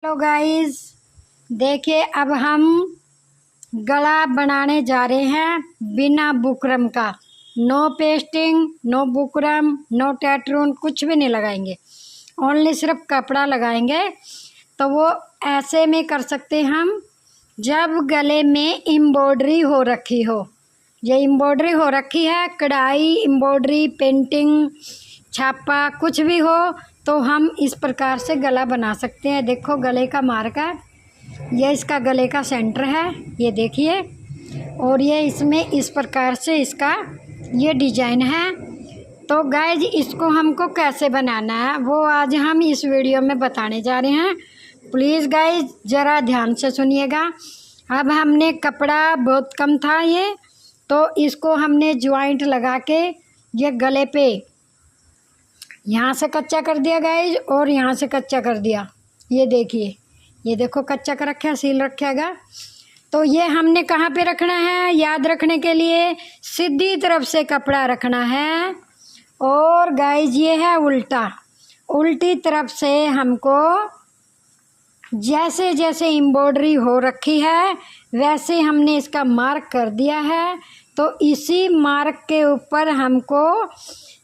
Hello guys, देखिए अब हम गला बनाने जा रहे हैं बिना बुकरम का। No pasting, no buckram, no टैटरून, कुछ भी नहीं लगाएंगे। ओनली सिर्फ कपड़ा लगाएंगे। तो वो ऐसे में कर सकते हैं हम जब गले में एम्ब्रॉयडरी हो रखी हो। ये एम्ब्रॉयडरी हो रखी है, कढ़ाई, एम्ब्रॉयडरी, पेंटिंग, छापा कुछ भी हो तो हम इस प्रकार से गला बना सकते हैं। देखो गले का मार्क है, ये इसका गले का सेंटर है, ये देखिए। और ये इसमें इस प्रकार से इसका ये डिजाइन है। तो गाइज इसको हमको कैसे बनाना है वो आज हम इस वीडियो में बताने जा रहे हैं। प्लीज़ गाइज ज़रा ध्यान से सुनिएगा। अब हमने कपड़ा बहुत कम था ये, तो इसको हमने ज्वाइंट लगा के ये गले पे यहाँ से कच्चा कर दिया गाइज, और यहाँ से कच्चा कर दिया। ये देखिए, ये देखो कच्चा कर रखा है, सील रखेगा। तो ये हमने कहाँ पे रखना है याद रखने के लिए, सीधी तरफ से कपड़ा रखना है। और गाइज ये है उल्टा, उल्टी तरफ से हमको जैसे जैसे एम्ब्रॉयडरी हो रखी है वैसे हमने इसका मार्क कर दिया है। तो इसी मार्क के ऊपर हमको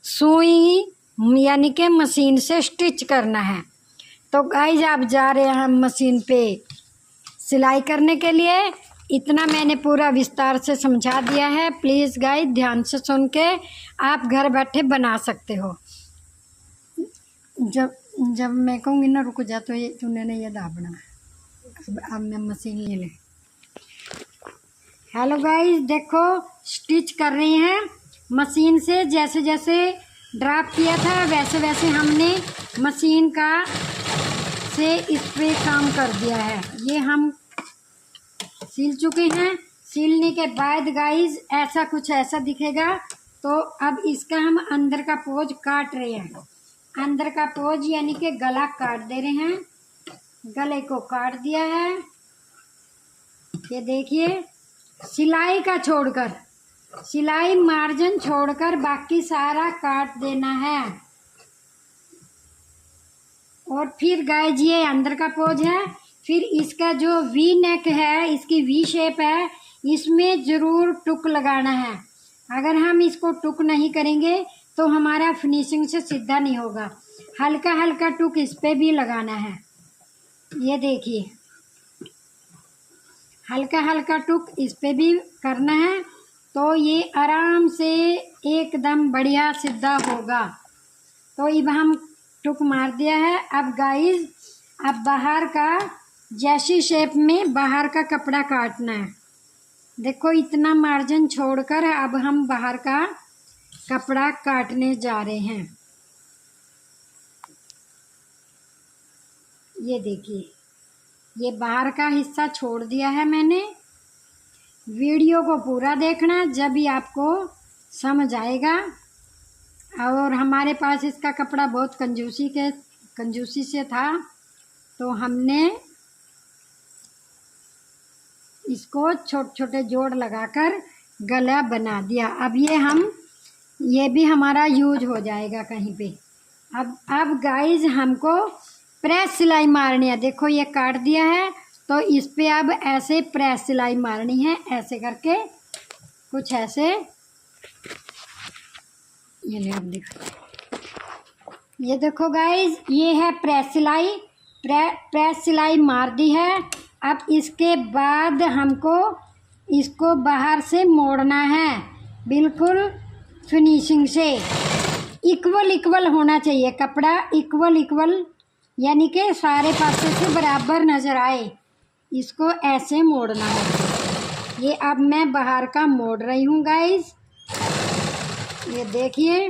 सुई यानी कि मशीन से स्टिच करना है। तो गाइज आप जा रहे हैं हम मशीन पे सिलाई करने के लिए। इतना मैंने पूरा विस्तार से समझा दिया है। प्लीज़ गाइज ध्यान से सुन के आप घर बैठे बना सकते हो। जब मैं कहूँगी ना रुक जा तो ये तूने ये दाबना। अब मैं मशीन ले ले। हेलो गाइज, देखो स्टिच कर रही हैं मशीन से। जैसे जैसे ड्राप किया था वैसे वैसे हमने मशीन का से इस पे काम कर दिया है। ये हम सिल चुके हैं। सिलने के बाद गाइज ऐसा कुछ ऐसा दिखेगा। तो अब इसका हम अंदर का पोज काट रहे हैं। अंदर का पोज यानी कि गला काट दे रहे हैं। गले को काट दिया है, ये देखिए। सिलाई का छोड़कर, सिलाई मार्जिन छोड़कर बाकी सारा काट देना है। और फिर गाइज ये अंदर का पोज है। फिर इसका जो वी नेक है, इसकी वी शेप है, इसमें ज़रूर टुक लगाना है। अगर हम इसको टुक नहीं करेंगे तो हमारा फिनिशिंग से सीधा नहीं होगा। हल्का हल्का टुक इस पे भी लगाना है, ये देखिए। हल्का हल्का टुक इस पे भी करना है तो ये आराम से एकदम बढ़िया सीधा होगा। तो अब हम टुक मार दिया है। अब गाइज अब बाहर का जैसी शेप में बाहर का कपड़ा काटना है। देखो इतना मार्जिन छोड़कर अब हम बाहर का कपड़ा काटने जा रहे हैं। ये देखिए, ये बाहर का हिस्सा छोड़ दिया है मैंने। वीडियो को पूरा देखना, जब भी आपको समझ आएगा। और हमारे पास इसका कपड़ा बहुत कंजूसी से था, तो हमने इसको छोटे छोटे जोड़ लगाकर गला बना दिया। अब ये भी हमारा यूज हो जाएगा कहीं पे। अब गाइज हमको प्रेस सिलाई मारनी है। देखो ये काट दिया है तो इस पे अब ऐसे प्रेस सिलाई मारनी है, ऐसे करके कुछ ऐसे। ये ले अब देखो, ये देखो गाइज ये है प्रेस सिलाई। प्रेस सिलाई मार दी है। अब इसके बाद हमको इसको बाहर से मोड़ना है, बिल्कुल फिनिशिंग से। इक्वल होना चाहिए कपड़ा, इक्वल यानी कि सारे पासे से बराबर नज़र आए। इसको ऐसे मोड़ना है। ये अब मैं बाहर का मोड़ रही हूँ गाइज, ये देखिए।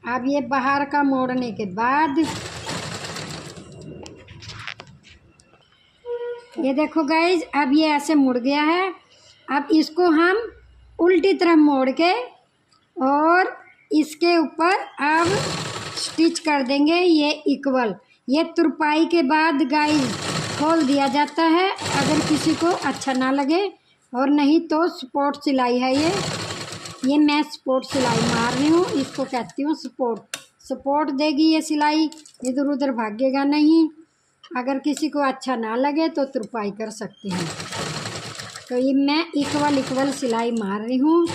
अब ये बाहर का मोड़ने के बाद ये देखो गाइज अब ये ऐसे मुड़ गया है। अब इसको हम उल्टी तरफ मोड़ के और इसके ऊपर अब स्टिच कर देंगे ये इक्वल। ये तुरपाई के बाद गाइज खोल दिया जाता है अगर किसी को अच्छा ना लगे, और नहीं तो स्पोर्ट सिलाई है ये मैं स्पोर्ट सिलाई मार रही हूँ। इसको कहती हूँ सपोर्ट देगी ये सिलाई, इधर उधर भागेगा नहीं। अगर किसी को अच्छा ना लगे तो तुरपाई कर सकते हैं। तो ये मैं इक्वल सिलाई मार रही हूँ।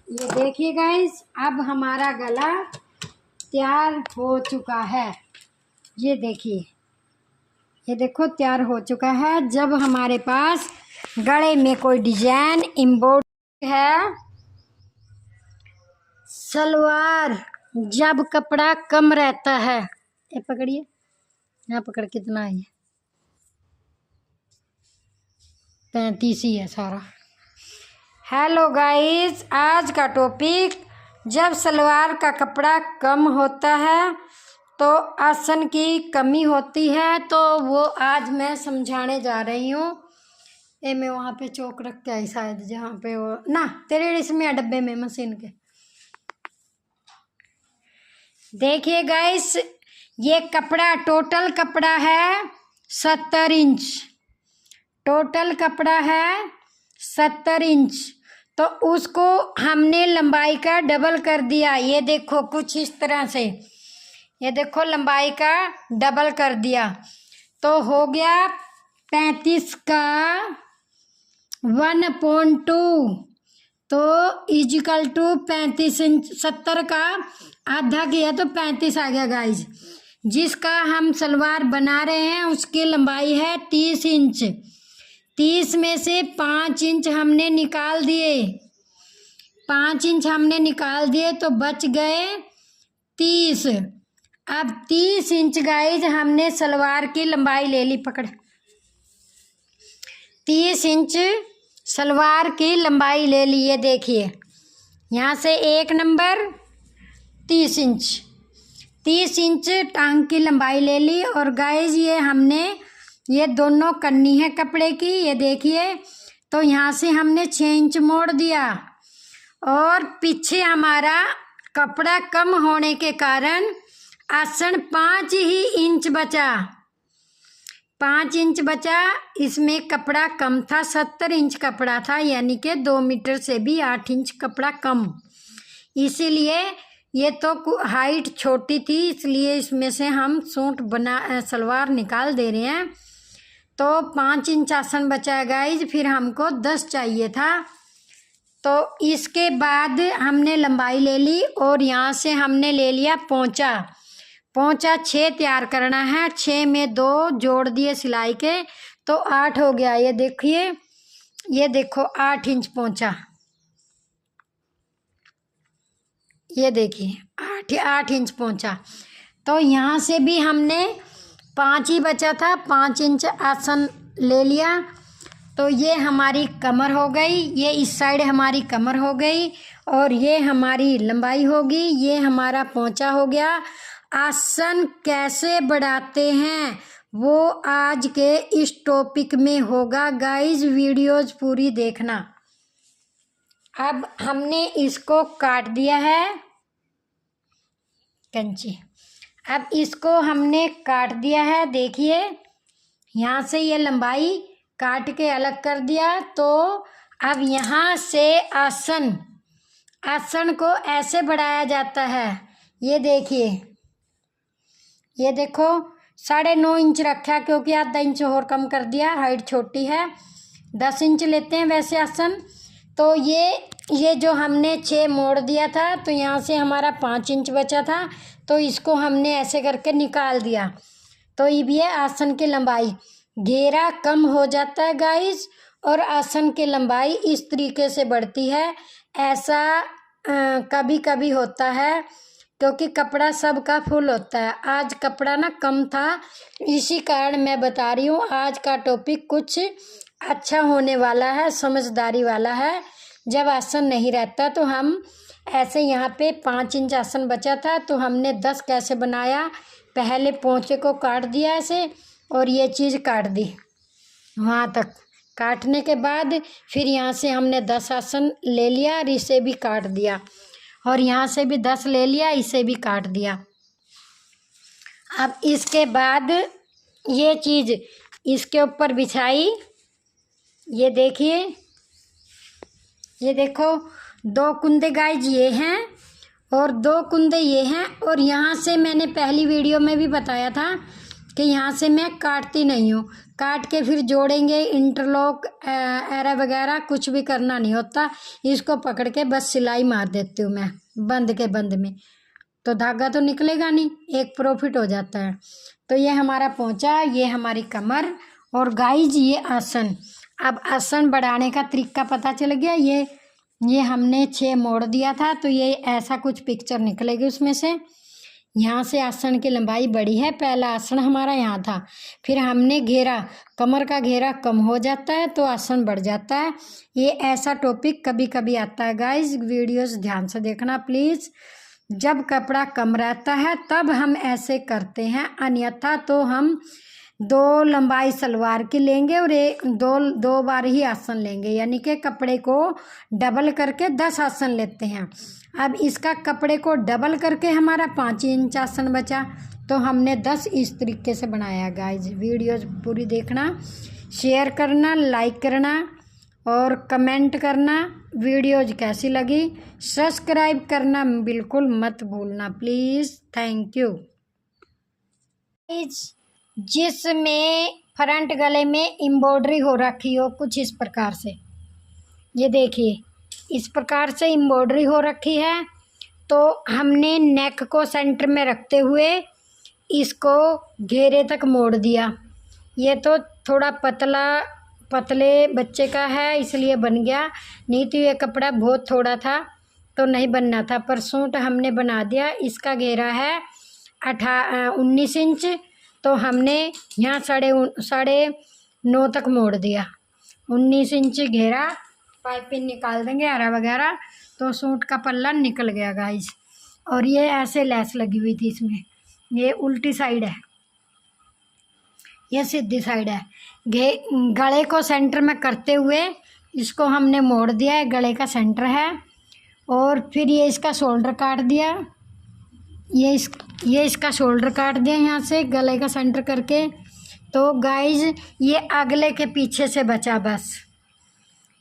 ये देखिए गाइस, अब हमारा गला तैयार हो चुका है। ये देखिए, ये देखो तैयार हो चुका है। जब हमारे पास गले में कोई डिजाइन एम्ब्रॉयडरी है, सलवार जब कपड़ा कम रहता है, ये पकड़िए, यहाँ पकड़, कितना है ये, 35 ही है सारा। हेलो गाइस, आज का टॉपिक, जब सलवार का कपड़ा कम होता है तो आसन की कमी होती है, तो वो आज मैं समझाने जा रही हूँ। ये मैं वहाँ पे चौक रख के आई शायद, जहाँ पे वो ना तेरे इसमें डब्बे में मशीन के। देखिए गाइस, ये कपड़ा टोटल कपड़ा है 70 इंच। टोटल कपड़ा है 70 इंच। तो उसको हमने लंबाई का डबल कर दिया। ये देखो कुछ इस तरह से, ये देखो लंबाई का डबल कर दिया, तो हो गया 35 का 1/2, तो इजिकल टू 35 इंच। 70 का आधा किया तो 35 आ गया गाइज। जिसका हम सलवार बना रहे हैं उसकी लंबाई है 30 इंच। 30 में से 5 इंच हमने निकाल दिए, 5 इंच हमने निकाल दिए, तो बच गए 30। अब 30 इंच गाइज हमने सलवार की लंबाई ले ली, पकड़, 30 इंच सलवार की लंबाई ले ली। ये देखिए, यहाँ से 1 नंबर 30 इंच, 30 इंच टांग की लंबाई ले ली। और गाइज ये हमने, ये दोनों कन्नी है कपड़े की, ये देखिए, तो यहाँ से हमने 6 इंच मोड़ दिया। और पीछे हमारा कपड़ा कम होने के कारण आसन 5 ही इंच बचा, 5 इंच बचा। इसमें कपड़ा कम था, 70 इंच कपड़ा था, यानी कि 2 मीटर से भी 8 इंच कपड़ा कम। इसीलिए ये तो हाइट छोटी थी, इसलिए इसमें से हम सूट बना सलवार निकाल दे रहे हैं। तो 5 इंच आसन बचा है गाइज, फिर हमको 10 चाहिए था। तो इसके बाद हमने लंबाई ले ली और यहाँ से हमने ले लिया पोंचा। पोंचा 6 तैयार करना है, 6 में 2 जोड़ दिए सिलाई के, तो 8 हो गया। ये देखिए, ये देखो 8 इंच पोंचा, ये देखिए 8 इंच पोंचा। तो यहाँ से भी हमने 5 ही बचा था, 5 इंच आसन ले लिया। तो ये हमारी कमर हो गई, ये इस साइड हमारी कमर हो गई, और ये हमारी लंबाई होगी, ये हमारा पोंचा हो गया। आसन कैसे बढ़ाते हैं वो आज के इस टॉपिक में होगा गाइज, वीडियोज पूरी देखना। अब हमने इसको काट दिया है कैंची, अब इसको हमने काट दिया है। देखिए, यहाँ से ये लंबाई काट के अलग कर दिया। तो अब यहाँ से आसन को ऐसे बढ़ाया जाता है। ये देखिए, ये देखो 9.5 इंच रखा, क्योंकि आधा इंच और कम कर दिया, हाइट छोटी है। 10 इंच लेते हैं वैसे आसन। तो ये जो हमने 6 मोड़ दिया था, तो यहाँ से हमारा 5 इंच बचा था, तो इसको हमने ऐसे करके निकाल दिया। तो ये भी है आसन की लंबाई। घेरा कम हो जाता है गाइस, और आसन की लंबाई इस तरीके से बढ़ती है। ऐसा कभी कभी होता है, क्योंकि कपड़ा सबका फुल होता है। आज कपड़ा ना कम था, इसी कारण मैं बता रही हूँ। आज का टॉपिक कुछ अच्छा होने वाला है, समझदारी वाला है। जब आसन नहीं रहता तो हम ऐसे, यहाँ पे 5 इंच आसन बचा था, तो हमने 10 कैसे बनाया, पहले पोंचे को काट दिया ऐसे, और ये चीज़ काट दी वहाँ तक। काटने के बाद फिर यहाँ से हमने 10 आसन ले लिया और इसे भी काट दिया, और यहाँ से भी 10 ले लिया, इसे भी काट दिया। अब इसके बाद ये चीज़ इसके ऊपर बिछाई। ये देखिए, ये देखो 2 कुंदे गाइज ये हैं, और 2 कुंदे ये हैं। और यहाँ से मैंने पहली वीडियो में भी बताया था कि यहाँ से मैं काटती नहीं हूँ, काट के फिर जोड़ेंगे इंटरलॉक एरा वगैरह कुछ भी करना नहीं होता। इसको पकड़ के बस सिलाई मार देती हूँ मैं बंद के बंद में, तो धागा तो निकलेगा नहीं, एक प्रॉफिट हो जाता है। तो ये हमारा पोंचा, ये हमारी कमर और गाइज ये आसन। अब आसन बढ़ाने का तरीका पता चल गया। ये हमने 6 मोड़ दिया था, तो ये ऐसा कुछ पिक्चर निकलेगी उसमें से। यहाँ से आसन की लंबाई बड़ी है, पहला आसन हमारा यहाँ था, फिर हमने घेरा, कमर का घेरा कम हो जाता है तो आसन बढ़ जाता है। ये ऐसा टॉपिक कभी कभी आता है गाइज, वीडियोस ध्यान से देखना प्लीज़। जब कपड़ा कम रहता है तब हम ऐसे करते हैं, अन्यथा तो हम 2 लंबाई सलवार की लेंगे और दो बार ही आसन लेंगे, यानी कि कपड़े को डबल करके 10 आसन लेते हैं। अब इसका कपड़े को डबल करके हमारा 5 इंच आसन बचा, तो हमने 10 इस तरीके से बनाया। गाइज वीडियोस पूरी देखना, शेयर करना, लाइक करना और कमेंट करना। वीडियोज कैसी लगी सब्सक्राइब करना बिल्कुल मत भूलना प्लीज़। Thank you. जिसमें फ्रंट गले में एम्ब्रॉयडरी हो रखी हो कुछ इस प्रकार से, ये देखिए इस प्रकार से एम्ब्रॉयडरी हो रखी है, तो हमने नेक को सेंटर में रखते हुए इसको घेरे तक मोड़ दिया। ये तो थोड़ा पतले बच्चे का है इसलिए बन गया, नहीं तो ये कपड़ा बहुत थोड़ा था तो नहीं बनना था, पर सूट हमने बना दिया। इसका घेरा है 19 इंच, तो हमने यहाँ 9.5 तक मोड़ दिया। 19 इंच घेरा, पाइपिंग निकाल देंगे हरा वगैरह, तो सूट का पल्ला निकल गया गाइस। और ये ऐसे लेस लगी हुई थी इसमें, ये उल्टी साइड है, ये सीधी साइड है। गले को सेंटर में करते हुए इसको हमने मोड़ दिया है, गले का सेंटर है। और फिर ये इसका शोल्डर काट दिया, ये इसका शोल्डर काट दिया यहाँ से गले का सेंटर करके। तो गाइज ये अगले के पीछे से बचा, बस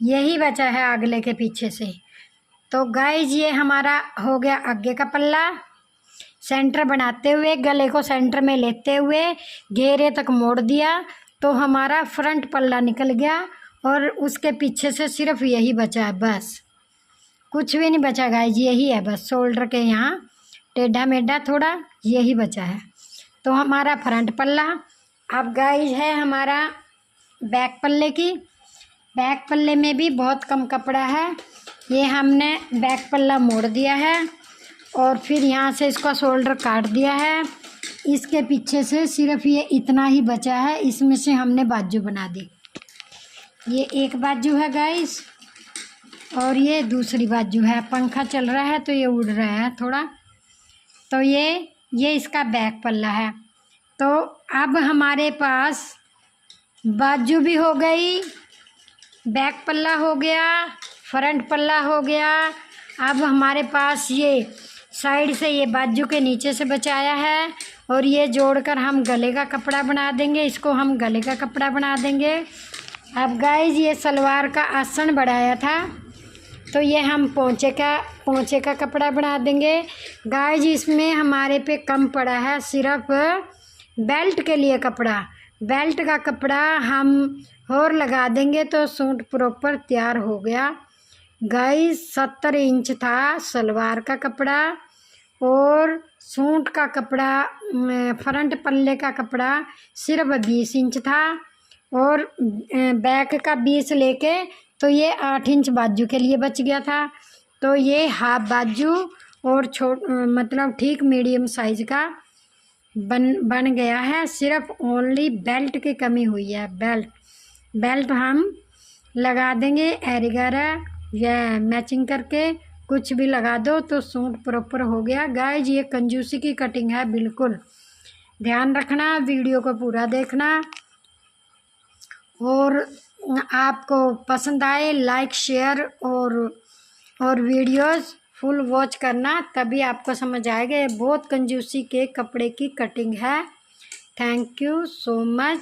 यही बचा है अगले के पीछे से। तो गाइज ये हमारा हो गया आगे का पल्ला। सेंटर बनाते हुए गले को सेंटर में लेते हुए घेरे तक मोड़ दिया, तो हमारा फ्रंट पल्ला निकल गया। और उसके पीछे से सिर्फ यही बचा है, बस कुछ भी नहीं बचा गाइज, यही है बस। शोल्डर के यहाँ टेढ़ा मेढ़ा थोड़ा यही बचा है, तो हमारा फ्रंट पल्ला। अब गाइज है हमारा बैक पल्ले की। बैक पल्ले में भी बहुत कम कपड़ा है, ये हमने बैक पल्ला मोड़ दिया है और फिर यहाँ से इसका शोल्डर काट दिया है। इसके पीछे से सिर्फ ये इतना ही बचा है, इसमें से हमने बाजू बना दी। ये एक बाजू है गाइस और ये दूसरी बाजू है। पंखा चल रहा है तो ये उड़ रहा है थोड़ा। तो ये इसका बैक पल्ला है। तो अब हमारे पास बाजू भी हो गई, बैक पल्ला हो गया, फ्रंट पल्ला हो गया। अब हमारे पास ये साइड से ये बाजू के नीचे से बचाया है और ये जोड़कर हम गले का कपड़ा बना देंगे। इसको हम गले का कपड़ा बना देंगे। अब गाइज ये सलवार का आसन बढ़ाया था, तो ये हम पोंचे का कपड़ा बना देंगे। गाइज इसमें हमारे पे कम पड़ा है सिर्फ बेल्ट के लिए कपड़ा। बेल्ट का कपड़ा हम और लगा देंगे तो सूट प्रॉपर तैयार हो गया। गाइज 70 इंच था सलवार का कपड़ा और सूट का कपड़ा फ्रंट पल्ले का कपड़ा सिर्फ 20 इंच था और बैक का 20 लेके तो ये 8 इंच बाजू के लिए बच गया था। तो ये हाफ बाजू और मतलब ठीक मीडियम साइज का बन गया है। सिर्फ ओनली बेल्ट की कमी हुई है। बेल्ट हम लगा देंगे एरिगारा या मैचिंग करके, कुछ भी लगा दो तो सूट प्रॉपर हो गया। गाइज ये कंजूसी की कटिंग है, बिल्कुल ध्यान रखना, वीडियो को पूरा देखना और आपको पसंद आए लाइक शेयर और वीडियोस फुल वॉच करना, तभी आपको समझ आएगा। ये बहुत कंजूसी के कपड़े की कटिंग है। Thank you so much.